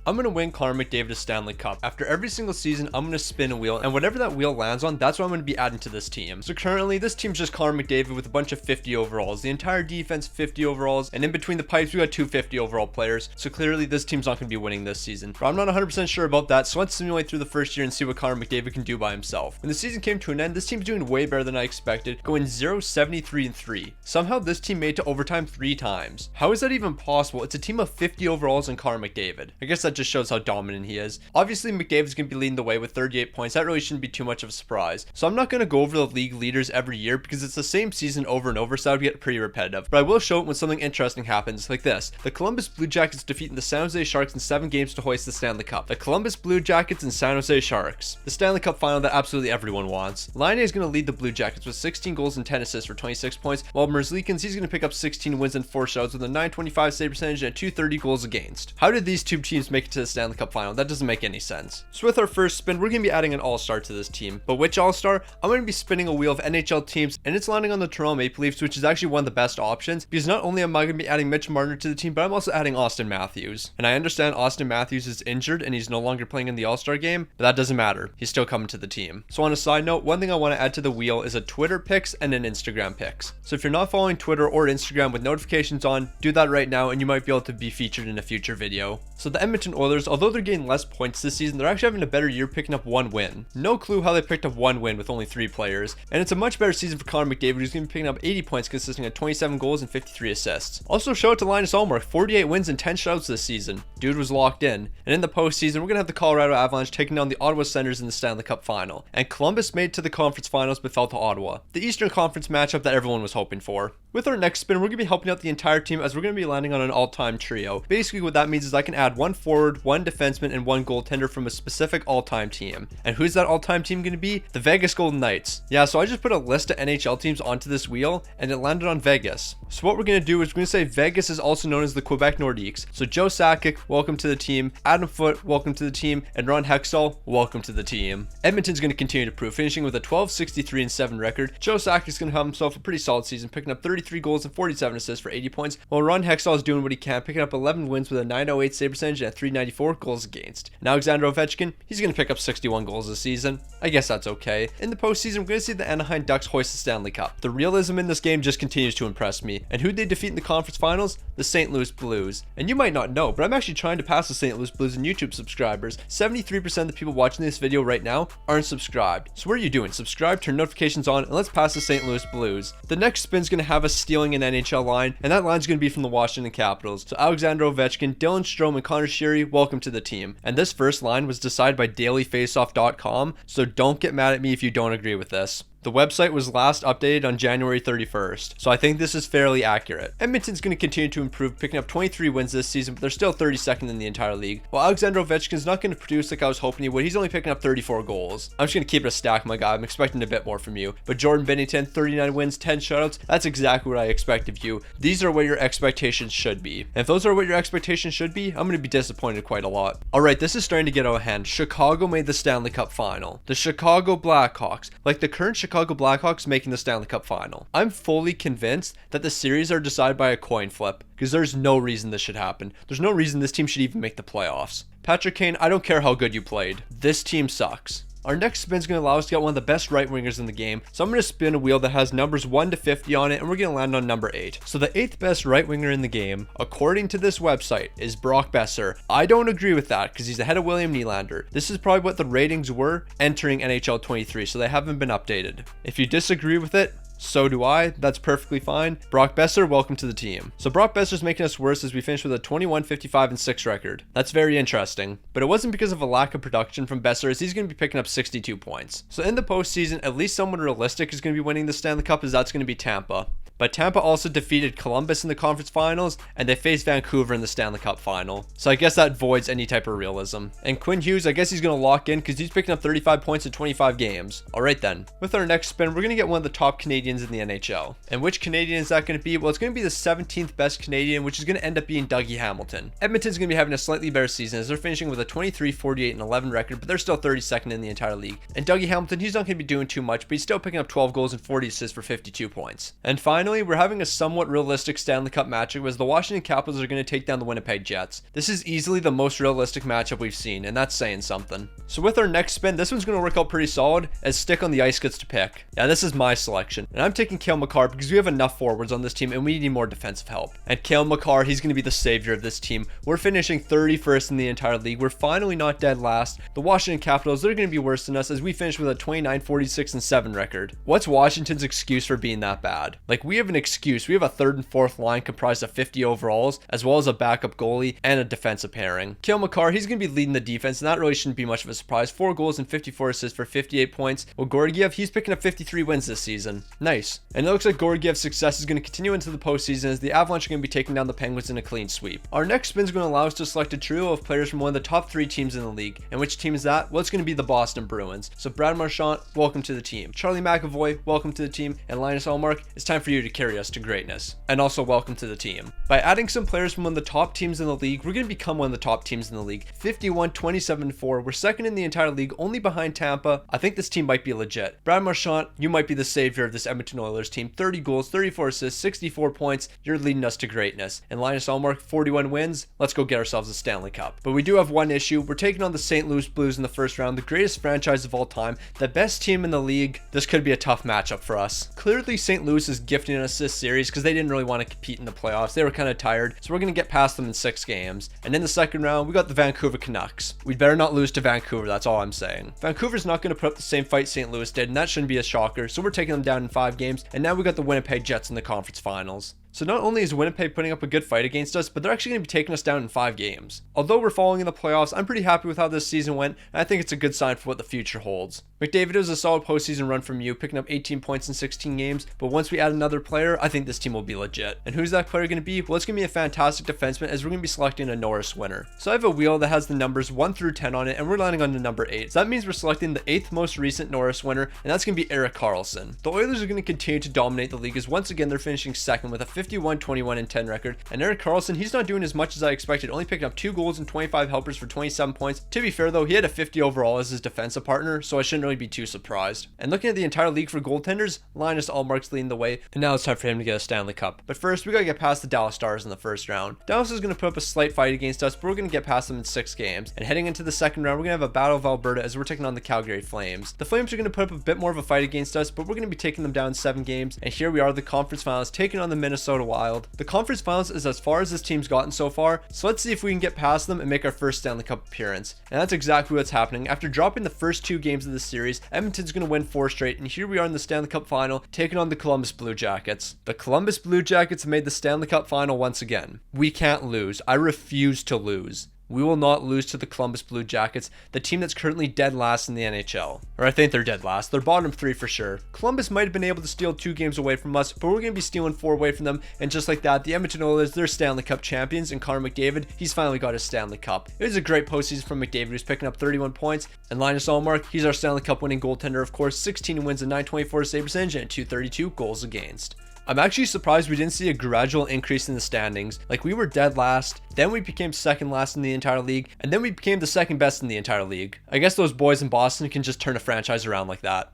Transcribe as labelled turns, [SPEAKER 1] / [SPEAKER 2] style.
[SPEAKER 1] I'm going to win Connor McDavid a Stanley Cup. After every single season, I'm going to spin a wheel, and whatever that wheel lands on, that's what I'm going to be adding to this team. So currently, this team's just Connor McDavid with a bunch of 50 overalls. The entire defense, 50 overalls, and in between the pipes, we got two 50 overall players. So clearly, this team's not going to be winning this season. But I'm not 100% sure about that, so let's simulate through the first year and see what Connor McDavid can do by himself. When the season came to an end, this team's doing way better than I expected, going 0-73-3. Somehow, this team made to overtime 3 times. How is that even possible? It's a team of 50 overalls and Connor McDavid. I guess that just shows how dominant he is. Obviously, McDavid's going to be leading the way with 38 points. That really shouldn't be too much of a surprise. So I'm not going to go over the league leaders every year because it's the same season over and over, so that would get pretty repetitive. But I will show it when something interesting happens, like this. The Columbus Blue Jackets defeating the San Jose Sharks in 7 games to hoist the Stanley Cup. The Columbus Blue Jackets and San Jose Sharks. The Stanley Cup final that absolutely everyone wants. Laine is going to lead the Blue Jackets with 16 goals and 10 assists for 26 points, while Merzlikins, he's going to pick up 16 wins and 4 shutouts with a .925 save percentage and 230 goals against. How did these two teams make it to the Stanley Cup final? That doesn't make any sense. So with our first spin, we're going to be adding an all-star to this team. But which all-star? I'm going to be spinning a wheel of NHL teams, and it's landing on the Toronto Maple Leafs, which is actually one of the best options, because not only am I going to be adding Mitch Marner to the team, but I'm also adding Austin Matthews. And I understand Austin Matthews is injured and he's no longer playing in the all-star game, but that doesn't matter. He's still coming to the team. So on a side note, one thing I want to add to the wheel is a Twitter picks and an Instagram picks. So if you're not following Twitter or Instagram with notifications on, do that right now and you might be able to be featured in a future video. So the Edmonton Oilers, although they're getting less points this season, they're actually having a better year picking up 1 win. No clue how they picked up 1 win with only 3 players. And it's a much better season for Connor McDavid, who's going to be picking up 80 points consisting of 27 goals and 53 assists. Also shout out to Linus Ullmark, 48 wins and 10 shutouts this season. Dude was locked in. And in the postseason, we're going to have the Colorado Avalanche taking down the Ottawa Senators in the Stanley Cup final. And Columbus made it to the conference finals but fell to Ottawa. The Eastern Conference matchup that everyone was hoping for. With our next spin, we're going to be helping out the entire team as we're going to be landing on an all-time trio. Basically what that means is I can add 1 forward, 1 defenseman, and 1 goaltender from a specific all-time team. And who's that all-time team going to be? The Vegas Golden Knights. Yeah, so I just put a list of NHL teams onto this wheel and it landed on Vegas. So what we're going to do is we're going to say Vegas is also known as the Quebec Nordiques. So Joe Sakic, welcome to the team. Adam Foote, welcome to the team. And Ron Hextall, welcome to the team. Edmonton's going to continue to prove, finishing with a 12-63-7 record. Joe Sakic's going to have himself a pretty solid season, picking up 33 goals and 47 assists for 80 points, while Ron Hextall is doing what he can, picking up 11 wins with a .908 save percentage and 394 goals against. And Alexander Ovechkin, he's going to pick up 61 goals this season. I guess that's okay. In the postseason, we're going to see the Anaheim Ducks hoist the Stanley Cup. The realism in this game just continues to impress me. And who'd they defeat in the conference finals? The St. Louis Blues. And you might not know, but I'm actually trying to pass the St. Louis Blues in YouTube subscribers. 73% of the people watching this video right now aren't subscribed. So what are you doing? Subscribe, turn notifications on, and let's pass the St. Louis Blues. The next spin's going to have us stealing an NHL line, and that line's going to be from the Washington Capitals. So Alexander Ovechkin, Dylan Strome, and Connor Sheary, welcome to the team. And this first line was decided by dailyfaceoff.com, so don't get mad at me if you don't agree with this. The website was last updated on January 31st, so I think this is fairly accurate. Edmonton's going to continue to improve, picking up 23 wins this season, but they're still 32nd in the entire league. While Alexander Ovechkin's not going to produce like I was hoping he would, he's only picking up 34 goals. I'm just going to keep it a stack, my guy. I'm expecting a bit more from you. But Jordan Binnington, 39 wins, 10 shutouts, that's exactly what I expect of you. These are what your expectations should be. And if those are what your expectations should be, I'm going to be disappointed quite a lot. Alright, this is starting to get out of hand. Chicago made the Stanley Cup final. The Chicago Blackhawks, like the current Chicago Blackhawks, making the Stanley Cup final. I'm fully convinced that the series are decided by a coin flip, because there's no reason this should happen. There's no reason this team should even make the playoffs. Patrick Kane, I don't care how good you played. This team sucks. Our next spin is going to allow us to get one of the best right wingers in the game. So I'm going to spin a wheel that has numbers 1 to 50 on it, and we're going to land on number 8. So the 8th best right winger in the game, according to this website, is Brock Besser. I don't agree with that because he's ahead of William Nylander. This is probably what the ratings were entering NHL 23, so they haven't been updated. If you disagree with it, so do I. That's perfectly fine. Brock Besser, welcome to the team. So Brock Besser's making us worse as we finish with a 21-55-6 record. That's very interesting. But it wasn't because of a lack of production from Besser, as he's going to be picking up 62 points. So in the postseason, at least someone realistic is going to be winning the Stanley Cup, as that's going to be Tampa. But Tampa also defeated Columbus in the conference finals, and they faced Vancouver in the Stanley Cup final. So I guess that voids any type of realism. And Quinn Hughes, I guess he's going to lock in because he's picking up 35 points in 25 games. Alright then. With our next spin, we're going to get one of the top Canadians in the NHL. And which Canadian is that going to be? Well, it's going to be the 17th best Canadian, which is going to end up being Dougie Hamilton. Edmonton's going to be having a slightly better season as they're finishing with a 23-48-11 record, but they're still 32nd in the entire league. And Dougie Hamilton, he's not going to be doing too much, but he's still picking up 12 goals and 40 assists for 52 points. And finally, finally, we're having a somewhat realistic Stanley Cup matchup as the Washington Capitals are going to take down the Winnipeg Jets. This is easily the most realistic matchup we've seen, and that's saying something. So with our next spin, this one's going to work out pretty solid as Stick on the Ice gets to pick. Yeah, this is my selection, and I'm taking Cale Makar because we have enough forwards on this team and we need more defensive help. And Cale Makar, he's going to be the savior of this team. We're finishing 31st in the entire league. We're finally not dead last. The Washington Capitals, they're going to be worse than us as we finish with a 29, 46, and 7 record. What's Washington's excuse for being that bad? Like, we have an excuse. We have a third and fourth line comprised of 50 overalls, as well as a backup goalie and a defensive pairing. Cale Makar, he's going to be leading the defense, and that really shouldn't be much of a surprise. 4 goals and 54 assists for 58 points. Well, Georgiev, he's picking up 53 wins this season. Nice. And it looks like Georgiev's success is going to continue into the postseason as the Avalanche are going to be taking down the Penguins in a clean sweep. Our next spin is going to allow us to select a trio of players from one of the top 3 teams in the league. And which team is that? Well, it's going to be the Boston Bruins. So Brad Marchand, welcome to the team. Charlie McAvoy, welcome to the team. And Linus Ullmark, it's time for you to carry us to greatness. And also welcome to the team. By adding some players from one of the top teams in the league, we're going to become one of the top teams in the league. 51, 27-4. We're second in the entire league, only behind Tampa. I think this team might be legit. Brad Marchand, you might be the savior of this Edmonton Oilers team. 30 goals, 34 assists, 64 points. You're leading us to greatness. And Linus Ullmark, 41 wins. Let's go get ourselves a Stanley Cup. But we do have one issue. We're taking on the St. Louis Blues in the first round, the greatest franchise of all time, the best team in the league. This could be a tough matchup for us. Clearly, St. Louis is gifting us this series because they didn't really want to compete in the playoffs. They were kind of tired, so we're going to get past them in 6 games. And in the second round, we got the Vancouver Canucks. We'd better not lose to Vancouver, that's all I'm saying. Vancouver's not going to put up the same fight St. Louis did, and that shouldn't be a shocker, so we're taking them down in 5 games. And now we got the Winnipeg Jets in the conference finals. So not only is Winnipeg putting up a good fight against us, but they're actually going to be taking us down in 5 games. Although we're falling in the playoffs, I'm pretty happy with how this season went, and I think it's a good sign for what the future holds. McDavid was a solid postseason run from you, picking up 18 points in 16 games, but once we add another player, I think this team will be legit. And who's that player going to be? Well, it's going to be a fantastic defenseman as we're going to be selecting a Norris winner. So I have a wheel that has the numbers 1 through 10 on it, and we're landing on the number 8. So that means we're selecting the 8th most recent Norris winner, and that's going to be Erik Karlsson. The Oilers are going to continue to dominate the league as once again they're finishing second with a 51, 21, and 10 record. And Erik Karlsson, he's not doing as much as I expected, only picking up 2 goals and 25 helpers for 27 points. To be fair though, he had a 50 overall as his defensive partner, so I shouldn't really be too surprised. And looking at the entire league for goaltenders, Linus Ullmark's leading the way, and now it's time for him to get a Stanley Cup. But first, we gotta get past the Dallas Stars in the first round. Dallas is gonna put up a slight fight against us, but we're gonna get past them in 6 games. And heading into the second round, we're gonna have a battle of Alberta as we're taking on the Calgary Flames. The Flames are gonna put up a bit more of a fight against us, but we're gonna be taking them down in 7 games. And here we are, the conference finals, taking on the Minnesota Wild. The conference finals is as far as this team's gotten so far, so let's see if we can get past them and make our first Stanley Cup appearance. And that's exactly what's happening. After dropping the first 2 games of the series, Edmonton's gonna win 4 straight, and here we are in the Stanley Cup final, taking on the Columbus Blue Jackets. The Columbus Blue Jackets made the Stanley Cup final once again. We can't lose. I refuse to lose. We will not lose to the Columbus Blue Jackets, the team that's currently dead last in the NHL. Or I think they're dead last. They're bottom 3 for sure. Columbus might have been able to steal 2 games away from us, but we're going to be stealing 4 away from them. And just like that, the Edmonton Oilers, they're Stanley Cup champions, and Connor McDavid, he's finally got his Stanley Cup. It was a great postseason from McDavid, who's picking up 31 points. And Linus Ullmark, he's our Stanley Cup winning goaltender, of course, 16 wins and 924 save percentage and 232 goals against. I'm actually surprised we didn't see a gradual increase in the standings. Like, we were dead last, then we became second last in the entire league, and then we became the second best in the entire league. I guess those boys in Boston can just turn a franchise around like that.